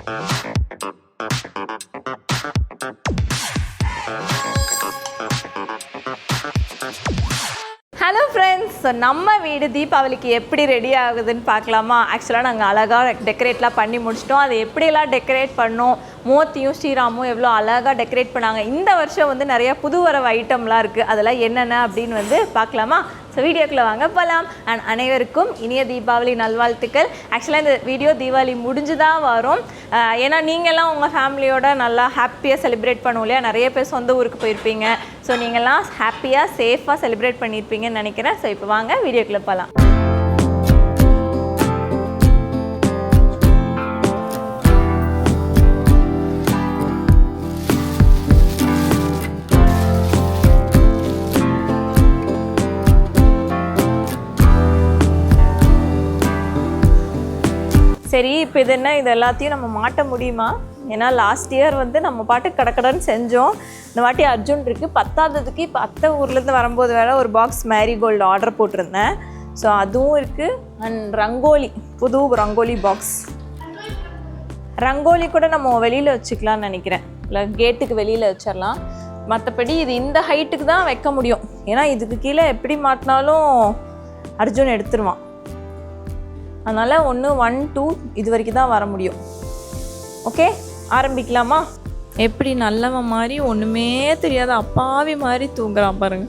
Hello friends, so நம்ம வீடு தீபாவளிக்கு எப்படி ரெடி ஆகுதுன்னு பார்க்கலாமா? ஆக்சுவலாக நாங்கள் அழகாக டெக்கரேட்லாம் பண்ணி முடிச்சிட்டோம். அதை எப்படியெல்லாம் டெக்கரேட் பண்ணோம், மூர்த்தியும் ஸ்ரீராமும் எவ்வளோ அழகாக டெக்கரேட் பண்ணாங்க. இந்த வருஷம் வந்து நிறைய புது வரவு ஐட்டம்லாம் இருக்குது. அதெல்லாம் என்னென்ன அப்படின்னு வந்து பார்க்கலாமா? ஸோ வீடியோக்குள்ளே வாங்க போகலாம். அண்ட் அனைவருக்கும் இனிய தீபாவளி நல்வாழ்த்துக்கள். ஆக்சுவலாக இந்த வீடியோ தீபாவளி முடிஞ்சு தான் வரும். ஏன்னா நீங்கள்லாம் உங்கள் ஃபேமிலியோட நல்லா ஹாப்பியாக செலிப்ரேட் பண்ணுவோம் இல்லையா? நிறைய பேர் சொந்த ஊருக்கு போயிருப்பீங்க. ஸோ நீங்கள்லாம் ஹாப்பியாக சேஃபாக செலிப்ரேட் பண்ணியிருப்பீங்கன்னு நினைக்கிறேன். ஸோ இப்போ வாங்க வீடியோக்குள்ளே போகலாம். சரி, இப்போ இது என்ன, இது எல்லாத்தையும் நம்ம மாட்ட முடியுமா? ஏன்னா லாஸ்ட் இயர் வந்து நம்ம பாட்டுக்கு கடக்கடன்னு செஞ்சோம். இந்த வாட்டி அர்ஜுன் இருக்குது. 10ஆவதுக்கு இப்போ அத்தை ஊர்லேருந்து வரும்போது வேறு ஒரு பாக்ஸ் மேரிகோல்டு ஆர்டர் போட்டிருந்தேன். ஸோ அதுவும் இருக்குது. அண்ட் ரங்கோலி, புது ரங்கோலி பாக்ஸ். ரங்கோலி கூட நம்ம வெளியில் வச்சுக்கலான்னு நினைக்கிறேன். இல்லை, கேட்டுக்கு வெளியில் வச்சிடலாம். மற்றபடி இது இந்த ஹைட்டுக்கு தான் வைக்க முடியும். ஏன்னா இதுக்கு கீழே எப்படி மாட்டினாலும் அர்ஜுன் எடுத்துருவான். அதனால் 1, 1, 2 இது வரைக்கும் தான் வர முடியும். ஓகே, ஆரம்பிக்கலாமா? எப்படி நல்லவன் மாதிரி ஒன்றுமே தெரியாத அப்பாவி மாதிரி தூங்குறான் பாருங்க.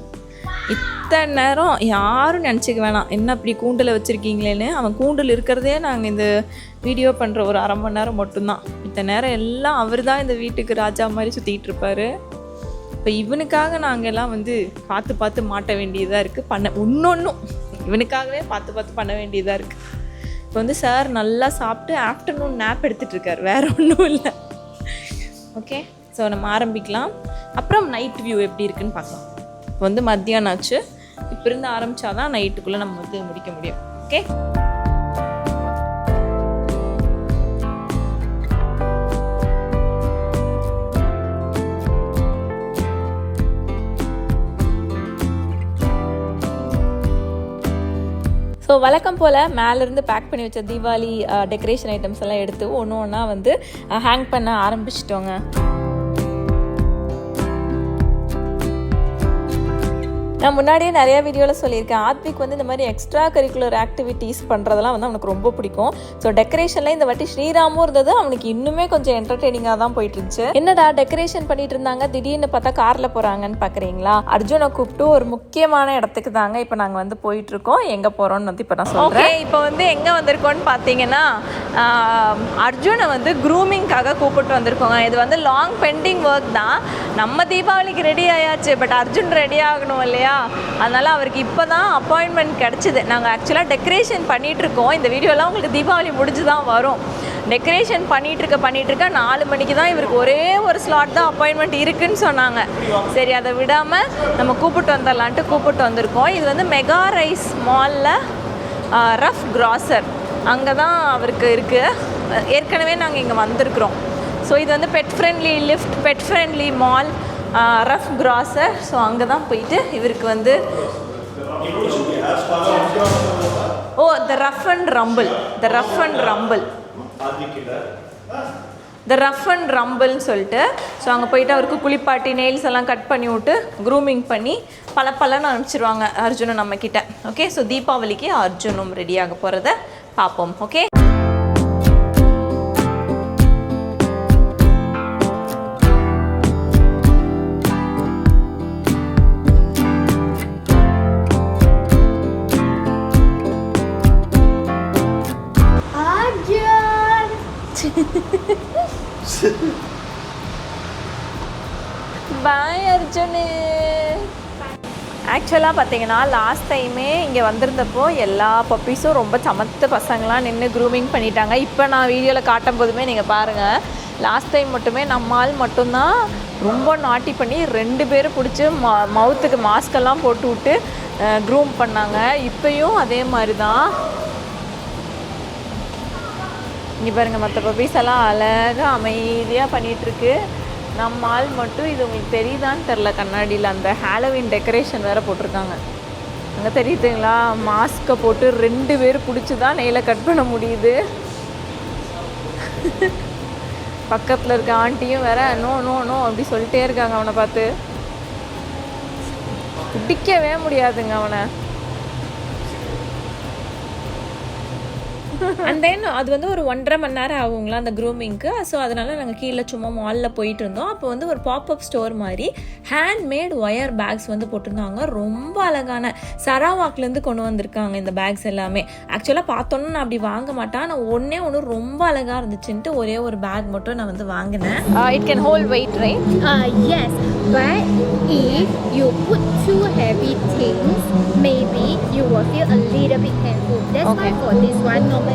இத்தனை நேரம் யாரும் நினச்சிக்க வேணாம் என்ன அப்படி கூண்டில் வச்சுருக்கீங்களேன்னு. அவன் கூண்டில் இருக்கிறதே நாங்கள் இந்த வீடியோ பண்ணுற ஒரு அரை மணி நேரம் மட்டும்தான். இத்தனை நேரம் எல்லாம் அவர் தான் இந்த வீட்டுக்கு ராஜா மாதிரி சுற்றிக்கிட்டு இருப்பார். இப்போ இவனுக்காக நாங்கள் எல்லாம் வந்து பார்த்து பார்த்து மாட்ட வேண்டியதாக இருக்குது. ஒன்றும் இவனுக்காகவே பார்த்து பண்ண வேண்டியதாக இருக்குது. இப்போ வந்து சார் நல்லா சாப்பிட்டு ஆஃப்டர்நூன் நேப் எடுத்துகிட்டு இருக்கார், வேறு ஒன்றும் இல்லை. ஓகே, ஸோ நம்ம ஆரம்பிக்கலாம். அப்புறம் நைட் வியூ எப்படி இருக்குன்னு பார்க்கலாம். இப்போ வந்து மத்தியானம் ஆச்சு. இப்போ இருந்து ஆரம்பித்தாதான் நைட்டுக்குள்ளே நம்ம வந்து முடிக்க முடியும். ஓகே, ஸோ வழக்கம் போல் மேலேருந்து பேக் பண்ணி வச்ச தீபாவளி டெக்கரேஷன் ஐட்டம்ஸ் எல்லாம் எடுத்து ஒன்று ஒன்றா வந்து ஹேங் பண்ண ஆரம்பிச்சிட்டோங்க. நான் முன்னாடியே நிறையா வீடியோவில் சொல்லியிருக்கேன், ஆத்விக் வந்து இந்த மாதிரி எக்ஸ்ட்ரா கரிக்குலர் ஆக்டிவிட்டீஸ் பண்ணுறதெல்லாம் வந்து அவனுக்கு ரொம்ப பிடிக்கும். ஸோ டெக்கரேஷனில் இந்த வாட்டி ஸ்ரீராமும் இருந்தது. அவனுக்கு இன்னுமே கொஞ்சம் என்டர்டெய்னிங்காக தான் போயிட்டு இருந்துச்சு. என்னடா டெக்கரேஷன் பண்ணிட்டு இருந்தாங்க, திடீர்னு பார்த்தா காரில் போகிறாங்கன்னு பார்க்குறீங்களா? அர்ஜுனை கூப்பிட்டு ஒரு முக்கியமான இடத்துக்கு தாங்க இப்போ நாங்கள் வந்து போயிட்டுருக்கோம். எங்கே போகிறோம்னு வந்து இப்போ நான் சொல்கிறேன். இப்போ வந்து எங்கே வந்திருக்கோன்னு பார்த்தீங்கன்னா, அர்ஜுனை வந்து க்ரூமிங்காக கூப்பிட்டு வந்திருக்கோங்க. இது வந்து லாங் பெண்டிங் ஒர்க் தான். நம்ம தீபாவளிக்கு ரெடி ஆயாச்சு, பட் அர்ஜுன் ரெடி ஆகணும் இல்லையா? அதனால் அவருக்கு இப்போ தான் அப்பாயின்மெண்ட் கிடச்சிது. நாங்கள் ஆக்சுவலாக டெக்கரேஷன் பண்ணிகிட்ருக்கோம். இந்த வீடியோலாம் உங்களுக்கு தீபாவளி முடிஞ்சு தான் வரும். டெக்கரேஷன் பண்ணிகிட்ருக்க 4 மணிக்கு தான் இவருக்கு ஒரே ஒரு ஸ்லாட் தான் அப்பாயின்மெண்ட் இருக்குதுன்னு சொன்னாங்க. சரி, அதை விடாமல் நம்ம கூப்பிட்டு வந்துடலான்ட்டு கூப்பிட்டு வந்திருக்கோம். இது வந்து மெகா ரைஸ் மாலில் ரஃப் கிராசர் அங்கே தான் அவருக்கு இருக்குது. ஏற்கனவே நாங்கள் இங்கே வந்திருக்கிறோம். ஸோ இது வந்து bed friendly lift, bed friendly mall, rough grosser. So அங்கே தான் போயிட்டு இவருக்கு வந்து த ரஃப் அண்ட் ரம்பிள்னு சொல்லிட்டு, ஸோ அங்கே போயிட்டு அவருக்கு குளிப்பாட்டி நெயில்ஸ் எல்லாம் கட் பண்ணி விட்டு க்ரூமிங் பண்ணி பலன்னு அனுப்பிச்சிருவாங்க அர்ஜுனும் நம்மக்கிட்ட. ஓகே, ஸோ தீபாவளிக்கு அர்ஜுனும் ரெடியாக போகிறத பார்ப்போம். ஓகே, பாய் அர்ஜுனு. ஆக்சுவலாக பார்த்தீங்கன்னா லாஸ்ட் டைமே இங்கே வந்திருந்தப்போ எல்லா பப்பீஸும் ரொம்ப சமத்த பசங்களாம் நின்று க்ரூமிங் பண்ணிட்டாங்க. இப்போ நான் வீடியோவில் காட்டும் போதுமே நீங்கள் பாருங்கள், லாஸ்ட் டைம் மட்டுமே நம்மால் மட்டும்தான் ரொம்ப நாட்டி பண்ணி 2 பேரும் பிடிச்சி மவுத்துக்கு மாஸ்கெல்லாம் போட்டு விட்டு க்ரூம் பண்ணாங்க. இப்போயும் அதே மாதிரி தான். இங்கே பாருங்கள், மற்ற பப்பீஸ் எல்லாம் அழகாக அமைதியாக பண்ணிகிட்ருக்கு. நம்ம ஆள் மட்டும், இது உங்களுக்கு தெரியுதான்னு தெரில, கண்ணாடியில் அந்த ஹாலோவின் டெக்கரேஷன் வேறு போட்டிருக்காங்க. அங்கே தெரியுதுங்களா, மாஸ்கை போட்டு 2 பேர் பிடிச்சி தான் நெயிலை கட் பண்ண முடியுது. பக்கத்தில் இருக்க ஆண்டியும் வேற நோ நோ நோ அப்படி சொல்லிட்டே இருக்காங்க அவனை பார்த்து. பிடிக்கவே முடியாதுங்க அவனை. அண்ட் தென் அது வந்து ஒரு 1.5 மணி நேரம் ஆகுங்களா அந்த க்ரூமிங்க்கு. ஸோ அதனால நாங்கள் கீழே சும்மா மாலில் போயிட்டு இருந்தோம். அப்போ வந்து ஒரு பாப்அப் ஸ்டோர் மாதிரி ஹேண்ட்மேட் ஒயர் பேக்ஸ் வந்து போட்டிருந்தாங்க. ரொம்ப அழகான சராவாக்லேருந்து கொண்டு வந்திருக்காங்க இந்த பேக்ஸ் எல்லாமே. ஆக்சுவலாக பார்த்தோன்னா நான் அப்படி வாங்க மாட்டேன். நான் ஒன்று ரொம்ப அழகாக இருந்துச்சுன்ட்டு ஒரே ஒரு பேக் மட்டும் நான் வந்து வாங்கினேன். It can hold weight right? Yes, but if you put too heavy things, maybe you will feel a little bit painful. That's why for this one normally.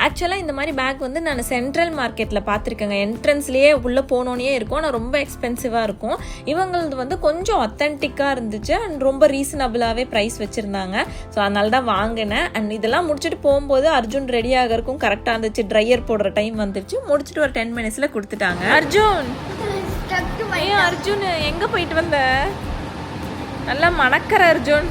ஆக்சுவலாக இந்த மாதிரி பேக் வந்து நான் சென்ட்ரல் மார்க்கெட்டில் பார்த்துருக்கேங்க. என்ட்ரன்ஸ்லேயே உள்ளே போனோன்னே இருக்கும். ஆனால் ரொம்ப எக்ஸ்பென்சிவாக இருக்கும். இவங்களது வந்து கொஞ்சம் அத்தன்டிக்காக இருந்துச்சு அண்ட் ரொம்ப ரீசனபிளாகவே ப்ரைஸ் வச்சுருந்தாங்க. ஸோ அதனால தான் வாங்கினேன். அண்ட் இதெல்லாம் முடிச்சுட்டு போகும்போது அர்ஜுன் ரெடி ஆகிறதுக்கும் கரெக்டாக இருந்துச்சு. ட்ரையர் போடுற டைம் வந்துருச்சு. முடிச்சுட்டு ஒரு 10 மினிட்ஸில் கொடுத்துட்டாங்க. அர்ஜுன் அர்ஜுன் எங்கே போயிட்டு வந்த? நல்லா மணக்கிற அர்ஜுன்.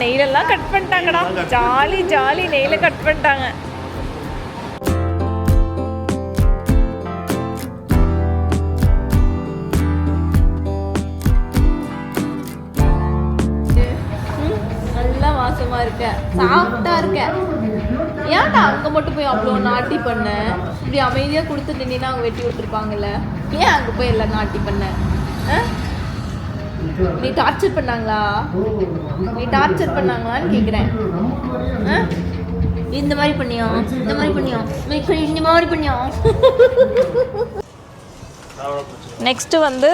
நெயிலெல்லாம் கட் பண்ணிட்டாங்கடா. ஜாலி ஜாலி நெயில கட் பண்ணிட்டாங்க. நல்லா வாசமா இருக்க, சாஃப்டா இருக்க. ஏன்டா அங்க மட்டும் போய் அவ்வளோ நாட்டி பண்ண? இப்படி அமைதியா கொடுத்து நின்னா அவங்க வெட்டி விட்டுருப்பாங்கல்ல. ஏன் அங்க போய் எல்லாம் நாட்டி பண்ண? நீ டார்ச்சர் பண்ணாங்களா? நீ டார்ச்சர் பண்ணாங்களான்னு கேட்குறேன். இந்த மாதிரி பண்ணியா, இந்த மாதிரி பண்ணியா, இந்த மாதிரி பண்ணியா. நெக்ஸ்ட்டு வந்து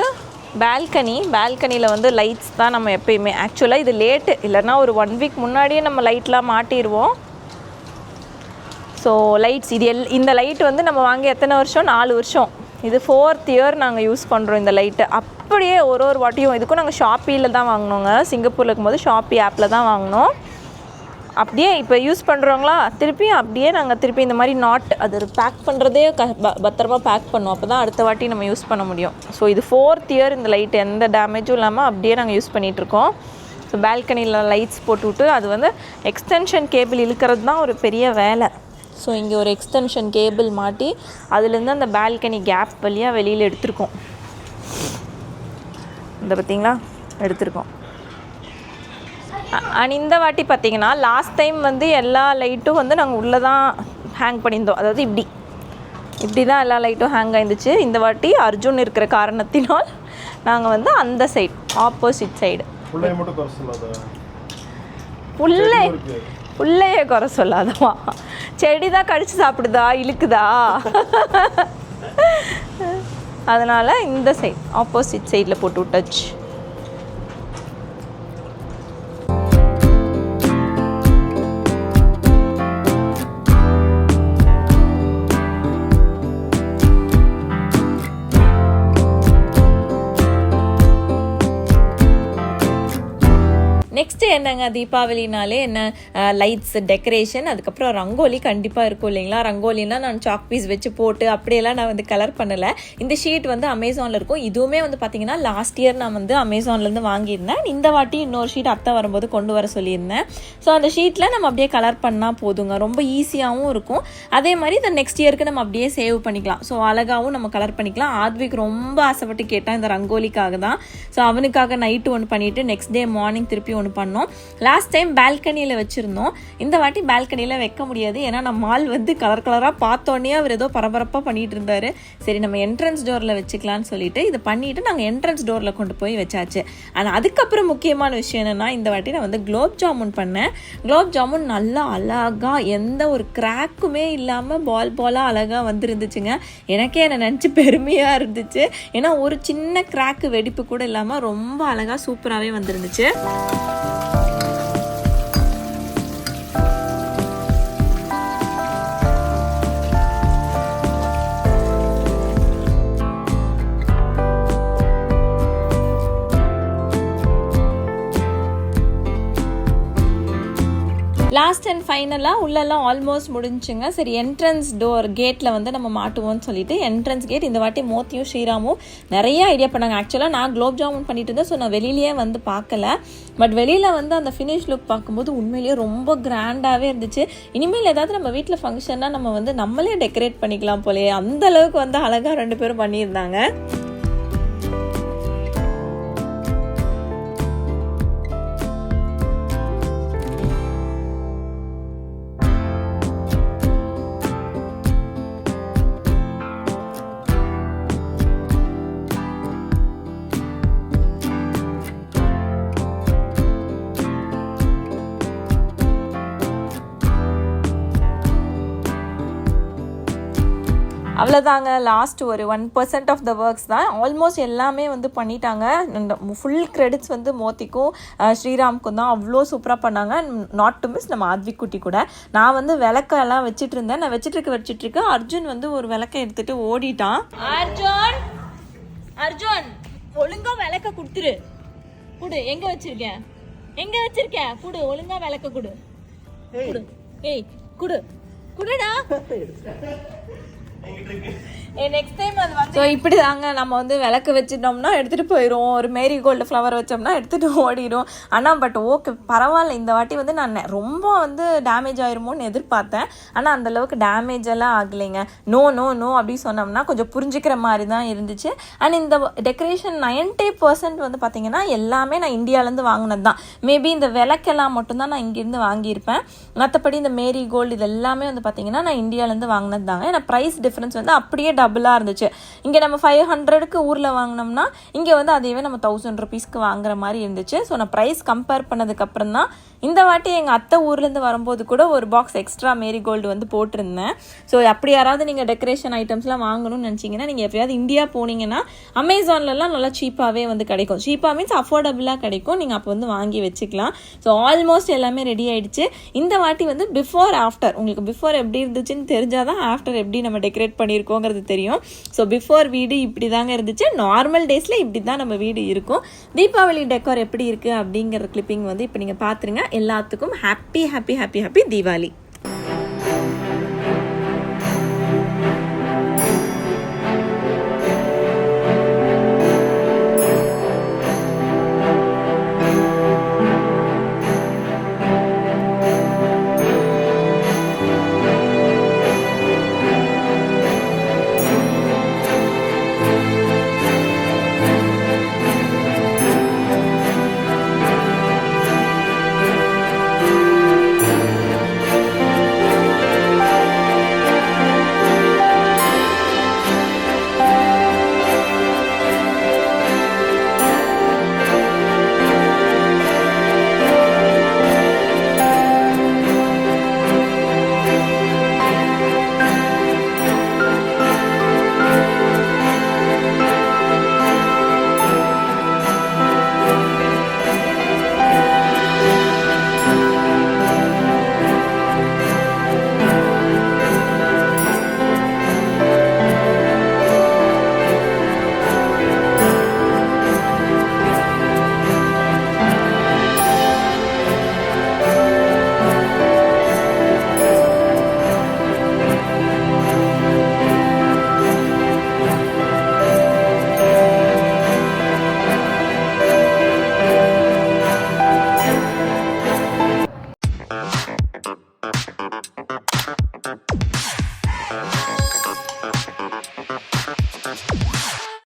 பால்கனியில் வந்து லைட்ஸ் தான் நம்ம எப்பயுமே. ஆக்சுவலாக இது லேட்டு, இல்லைன்னா ஒரு 1 வீக் முன்னாடியே நம்ம லைட்லாம் மாட்டிடுவோம். ஸோ லைட்ஸ் இந்த லைட் வந்து நம்ம வாங்கி எத்தனை வருஷம்? 4 வருஷம். இது 4th இயர் நாங்கள் யூஸ் பண்ணுறோம் இந்த லைட்டு. அப்படியே ஒரு வாட்டியும் இதுக்கும் நாங்கள் ஷாப்பியில் தான் வாங்கினோங்க. சிங்கப்பூரில் இருக்கும்போது ஷாப்பி ஆப்பில் தான் வாங்கினோம். அப்படியே இப்போ யூஸ் பண்ணுறவங்களா திருப்பியும் அப்படியே நாங்கள் திருப்பி இந்த மாதிரி அது பேக் பண்ணுறதே பத்திரமா பேக் பண்ணுவோம். அப்போ தான் அடுத்த வாட்டி நம்ம யூஸ் பண்ண முடியும். ஸோ இது 4th இயர் இந்த லைட் எந்த டேமேஜும் இல்லாமல் அப்படியே நாங்கள் யூஸ் பண்ணிகிட்ருக்கோம். ஸோ பால்கனியில் லைட்ஸ் போட்டுவிட்டு அது வந்து எக்ஸ்டென்ஷன் கேபிள் இழுக்கிறது தான் ஒரு பெரிய வேலை. ஸோ இங்கே ஒரு எக்ஸ்டென்ஷன் கேபிள் மாட்டி அதுலேருந்து அந்த பால்கனி கேப் வழியாக வெளியில் எடுத்திருக்கோம். இந்த பார்த்திங்களா எடுத்திருக்கோம். அண்ட் இந்த வாட்டி பார்த்திங்கன்னா லாஸ்ட் டைம் வந்து எல்லா லைட்டும் வந்து நாங்கள் உள்ளே தான் ஹேங் பண்ணியிருந்தோம். அதாவது இப்படி தான் எல்லா லைட்டும் ஹேங் ஆயிருந்துச்சு. இந்த வாட்டி அர்ஜுன் இருக்கிற காரணத்தினால் நாங்கள் வந்து அந்த சைடு ஆப்போசிட் சைடு புள்ளையே குறை சொல்லாதவா. செடி தான் கடிச்சு சாப்பிடுதா, இழுக்குதா. அதனால் இந்த சைட் ஆப்போசிட் சைடில் போட்டு விட்டாச்சு. நெக்ஸ்ட்டு என்னங்க, தீபாவளினாலே என்ன லைட்ஸ், டெக்கரேஷன், அதுக்கப்புறம் ரங்கோலி கண்டிப்பாக இருக்கும் இல்லைங்களா. ரங்கோலின்னா நான் சாக் பீஸ் வச்சு போட்டு அப்படியெல்லாம் நான் வந்து கலர் பண்ணலை. இந்த ஷீட் வந்து அமேசானில் இருக்கும். இதுவுமே வந்து பார்த்திங்கன்னா லாஸ்ட் இயர் நான் வந்து அமேசான்லேருந்து வாங்கியிருந்தேன். இந்த வாட்டி இன்னொரு ஷீட் அத்தை வரும்போது கொண்டு வர சொல்லியிருந்தேன். ஸோ அந்த ஷீட்டில் நம்ம அப்படியே கலர் பண்ணால் போதுங்க. ரொம்ப ஈஸியாகவும் இருக்கும். அதே மாதிரி இந்த நெக்ஸ்ட் இயருக்கு நம்ம அப்படியே சேவ் பண்ணிக்கலாம். ஸோ அழகாகவும் நம்ம கலர் பண்ணிக்கலாம். ஆத்விக் ரொம்ப ஆசைப்பட்டு கேட்டான் இந்த ரங்கோலிக்காக தான். ஸோ அவனுக்காக நைட்டு ஒன்று பண்ணிவிட்டு நெக்ஸ்ட் டே மார்னிங் திருப்பி ஒன்று பண்ணோம். லாஸ்ட் டைம் பால்கனியில் வச்சுருந்தோம். இந்த வாட்டி பால்கனியில் வைக்க முடியாது. ஏன்னா நம்ம மால் வந்து கலர் கலராக பார்த்தோன்னே அவர் ஏதோ பரபரப்பாக பண்ணிகிட்டு இருந்தார். சரி நம்ம என்ட்ரன்ஸ் டோரில் வச்சுக்கலான்னு சொல்லிட்டு இதை பண்ணிவிட்டு நாங்கள் என்ட்ரன்ஸ் டோரில் கொண்டு போய் வச்சாச்சு. ஆனால் அதுக்கப்புறம் முக்கியமான விஷயம் என்னென்னா, இந்த வாட்டி நான் வந்து குலோப் ஜாமுன் பண்ணேன். குலோப் ஜாமுன் நல்லா அழகாக எந்த ஒரு கிராக்குமே இல்லாமல் பாலாக அழகாக வந்துருந்துச்சுங்க. எனக்கே என்னை நினச்சி பெருமையாக இருந்துச்சு. ஏன்னா ஒரு சின்ன கிராக்கு வெடிப்பு கூட இல்லாமல் ரொம்ப அழகாக சூப்பராகவே வந்துருந்துச்சு. லாஸ்ட் அண்ட் ஃபைனலாக உள்ளெல்லாம் ஆல்மோஸ்ட் முடிஞ்சுங்க. சரி என்ட்ரன்ஸ் டோர் கேட்டில் வந்து நம்ம மாட்டுவோம்னு சொல்லிட்டு என்ட்ரன்ஸ் கேட் இந்த வாட்டி மோத்தியும் ஸ்ரீராமும் நிறைய ஐடியா பண்ணாங்க. ஆக்சுவலாக நான் குலோப் ஜாமுன் பண்ணிட்டு இருந்தேன். ஸோ நான் வெளியிலேயே வந்து பார்க்கல. பட் வெளியில் வந்து அந்த ஃபினிஷ் லுக் பார்க்கும்போது உண்மையிலேயே ரொம்ப கிராண்டாகவே இருந்துச்சு. இனிமேல் ஏதாவது நம்ம வீட்டில் ஃபங்க்ஷன்னா நம்ம வந்து நம்மளே டெக்கரேட் பண்ணிக்கலாம் போலயே, அந்த அளவுக்கு வந்து அழகாக 2 பேரும் பண்ணியிருந்தாங்க. அவ்வளோதாங்க, லாஸ்ட் ஒரு 1% ஆஃப் த ஒர்க்ஸ் தான். ஆல்மோஸ்ட் எல்லாமே வந்து பண்ணிட்டாங்க. ஃபுல் கிரெடிட்ஸ் வந்து மோத்திக்கும் ஸ்ரீராமுக்கும் தான். அவ்வளோ சூப்பராக பண்ணாங்க. நாட் டு மிஸ் நம்ம ஆத்விக் குட்டி கூட. நான் வந்து விளக்கெல்லாம் வச்சுட்டு இருந்தேன். நான் வச்சுட்டு அர்ஜுன் வந்து ஒரு விளக்கை எடுத்துட்டு ஓடிட்டான். அர்ஜுன் ஒழுங்கா விளக்க கொடுத்துரு. குடு, எங்க வச்சிருக்கேன் குடு, ஒழுங்கா விளக்க குடு. ஏய் குடு, குடுடா. நெக்ஸ்ட் டைம் அது வந்து இப்படி தாங்க நம்ம வந்து விளக்கு வச்சிட்டோம்னா எடுத்துகிட்டு போயிடும். ஒரு மேரி கோல்டு ஃப்ளவர் வச்சோம்னா எடுத்துகிட்டு ஓடிடும். ஆனால் பட் ஓகே பரவாயில்ல. இந்த வாட்டி வந்து நான் ரொம்ப வந்து டேமேஜ் ஆயிருமோன்னு எதிர்பார்த்தேன். ஆனால் அந்தளவுக்கு டேமேஜ் எல்லாம் ஆகலைங்க. நோ நோ நோ அப்படின்னு சொன்னோம்னா கொஞ்சம் புரிஞ்சுக்கிற மாதிரி தான் இருந்துச்சு. அண்ட் இந்த டெக்கரேஷன் 90% வந்து பார்த்திங்கன்னா எல்லாமே நான் இந்தியாவிலேருந்து வாங்கினது தான். மேபி இந்த விளக்கெல்லாம் மட்டும்தான் நான் இங்கேருந்து வாங்கியிருப்பேன். மற்றபடி இந்த மேரி கோல்டு இது எல்லாமே வந்து பார்த்திங்கன்னா நான் இந்தியாவிலேருந்து வாங்கினது தாங்க. ஏன்னா ப்ரைஸ் டிஃப்ரென்ஸ் வந்து அப்படியே டபுளாக இருந்துச்சு. இங்கே நம்ம 500க்கு ஊரில் வாங்கினோம்னா இங்கே வந்து அதையவே நம்ம 1000 rupeesக்கு வாங்குற மாதிரி இருந்துச்சு. ஸோ நான் ப்ரைஸ் கம்பேர் பண்ணதுக்கப்புறம் தான் இந்த வாட்டி எங்கள் அத்தை ஊர்லேருந்து வரும்போது கூட ஒரு பாக்ஸ் எக்ஸ்ட்ரா மேரி கோல்டு வந்து போட்டிருந்தேன். ஸோ அப்படி யாராவது நீங்கள் டெக்கரேஷன் ஐட்டம்ஸ்லாம் வாங்கணும்னு நினச்சிங்கன்னா நீங்கள் எப்பயாவது இந்தியா போனீங்கன்னா அமேசான்லலாம் நல்லா சீப்பாகவே வந்து கிடைக்கும். சீப்பாக மீன்ஸ் அஃபோர்டபுளாக கிடைக்கும். நீங்கள் அப்போ வந்து வாங்கி வச்சுக்கலாம். ஸோ ஆல்மோஸ்ட் எல்லாமே ரெடி ஆகிடுச்சு. இந்த வாட்டி வந்து பிஃபோர் ஆஃப்டர் உங்களுக்கு பிஃபோர் எப்படி இருந்துச்சுன்னு தெரிஞ்சால் தான் ஆஃப்டர் எப்படி நம்ம டெக்கரேட் பண்ணியிருக்கோங்கிறது தெரியும். ஸோ பிஃபோர் வீடு இப்படி தாங்க இருந்துச்சு. நார்மல் டேஸில் இப்படி தான் நம்ம வீடு இருக்கும். தீபாவளி டெக்கோர் எப்படி இருக்குது அப்படிங்கிற கிளிப்பிங் வந்து இப்போ நீங்கள் பார்த்துருங்க. எல்லாத்துக்கும் happy happy happy happy Deepavali.